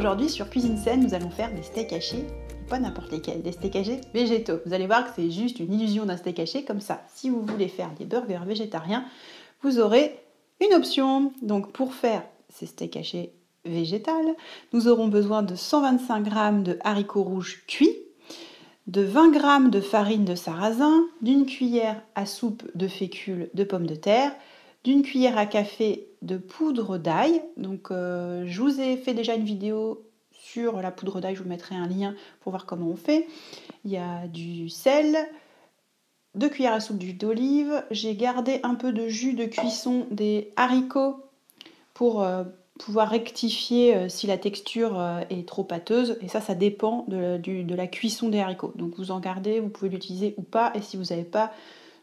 aujourd'hui sur Cuisine Saine, nous allons faire des steaks hachés, pas n'importe lesquels, des steaks hachés végétaux. Vous allez voir que c'est juste une illusion d'un steak haché, comme ça, si vous voulez faire des burgers végétariens, vous aurez une option. Donc pour faire ces steaks hachés végétales, nous aurons besoin de 125 g de haricots rouges cuits, de 20 g de farine de sarrasin, d'une cuillère à soupe de fécule de pommes de terre, d'une cuillère à café de poudre d'ail. Donc je vous ai fait déjà une vidéo sur la poudre d'ail, je vous mettrai un lien pour voir comment on fait. Il y a du sel, 2 cuillères à soupe d'huile d'olive. J'ai gardé un peu de jus de cuisson des haricots pour pouvoir rectifier si la texture est trop pâteuse. Et ça dépend de la cuisson des haricots. Donc vous en gardez, vous pouvez l'utiliser ou pas. Et si vous n'avez pas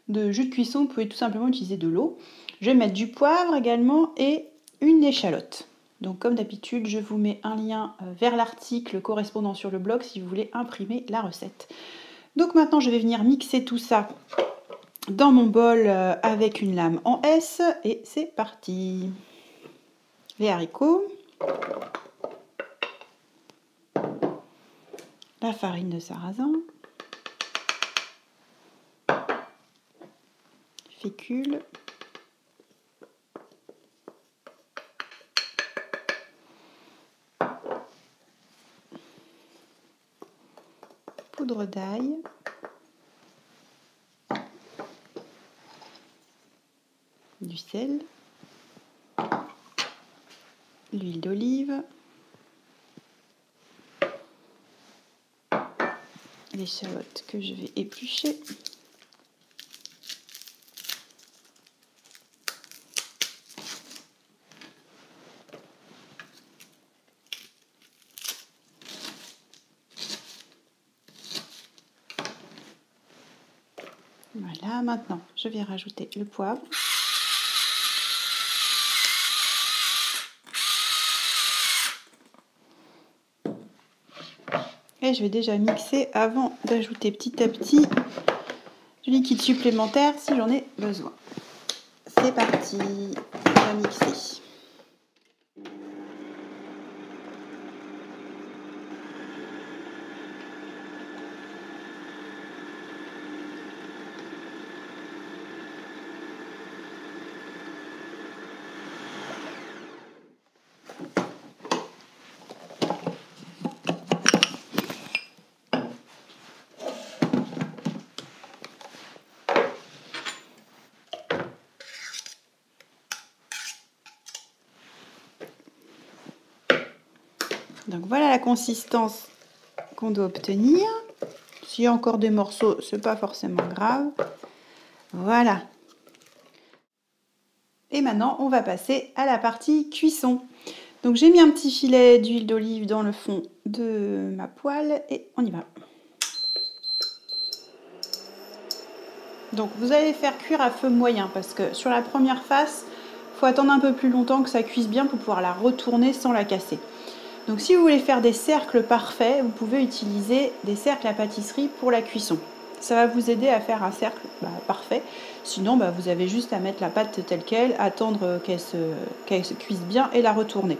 de jus de cuisson, vous pouvez tout simplement utiliser de l'eau. Je vais mettre du poivre également et une échalote. Donc comme d'habitude, je vous mets un lien vers l'article correspondant sur le blog si vous voulez imprimer la recette. Donc maintenant, je vais venir mixer tout ça dans mon bol avec une lame en S et c'est parti. Les haricots, la farine de sarrasin, fécule, poudre d'ail, du sel, l'huile d'olive, l'échalote que je vais éplucher, voilà. Maintenant je vais rajouter le poivre, et je vais déjà mixer avant d'ajouter petit à petit du liquide supplémentaire si j'en ai besoin. C'est parti, on va mixer. Donc voilà la consistance qu'on doit obtenir. S'il y a encore des morceaux, c'est pas forcément grave. Voilà. Et maintenant, on va passer à la partie cuisson. Donc j'ai mis un petit filet d'huile d'olive dans le fond de ma poêle et on y va. Donc vous allez faire cuire à feu moyen parce que sur la première face, il faut attendre un peu plus longtemps que ça cuise bien pour pouvoir la retourner sans la casser. Donc si vous voulez faire des cercles parfaits, vous pouvez utiliser des cercles à pâtisserie pour la cuisson. Ça va vous aider à faire un cercle parfait. Sinon, vous avez juste à mettre la pâte telle qu'elle, attendre qu'elle se cuise bien et la retourner.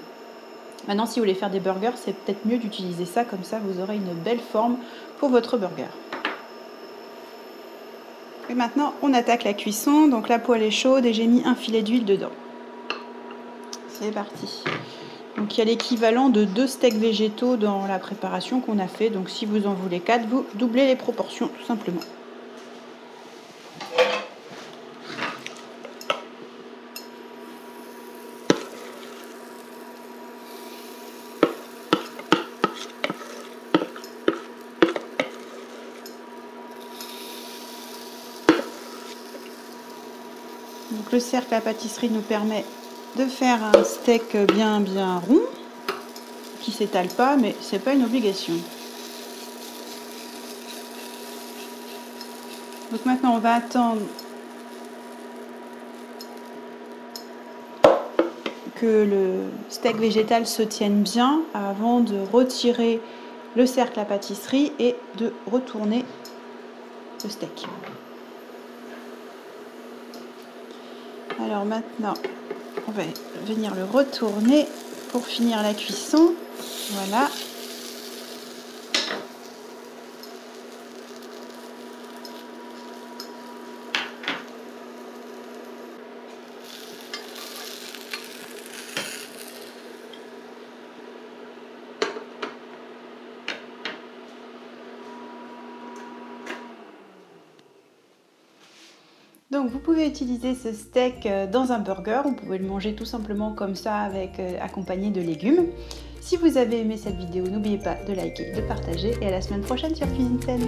Maintenant, si vous voulez faire des burgers, c'est peut-être mieux d'utiliser ça, comme ça vous aurez une belle forme pour votre burger. Et maintenant, on attaque la cuisson. Donc la poêle est chaude et j'ai mis un filet d'huile dedans. C'est parti. Donc il y a l'équivalent de 2 steaks végétaux dans la préparation qu'on a fait. Donc si vous en voulez 4, vous doublez les proportions tout simplement. Donc le cercle à pâtisserie nous permet de faire un steak bien rond, qui ne s'étale pas, mais c'est pas une obligation. Donc maintenant on va attendre que le steak végétal se tienne bien avant de retirer le cercle à pâtisserie et de retourner le steak. Alors maintenant, on va venir le retourner pour finir la cuisson. Voilà. Donc vous pouvez utiliser ce steak dans un burger, vous pouvez le manger tout simplement comme ça avec accompagné de légumes. Si vous avez aimé cette vidéo, n'oubliez pas de liker, de partager et à la semaine prochaine sur Cuisine Saine.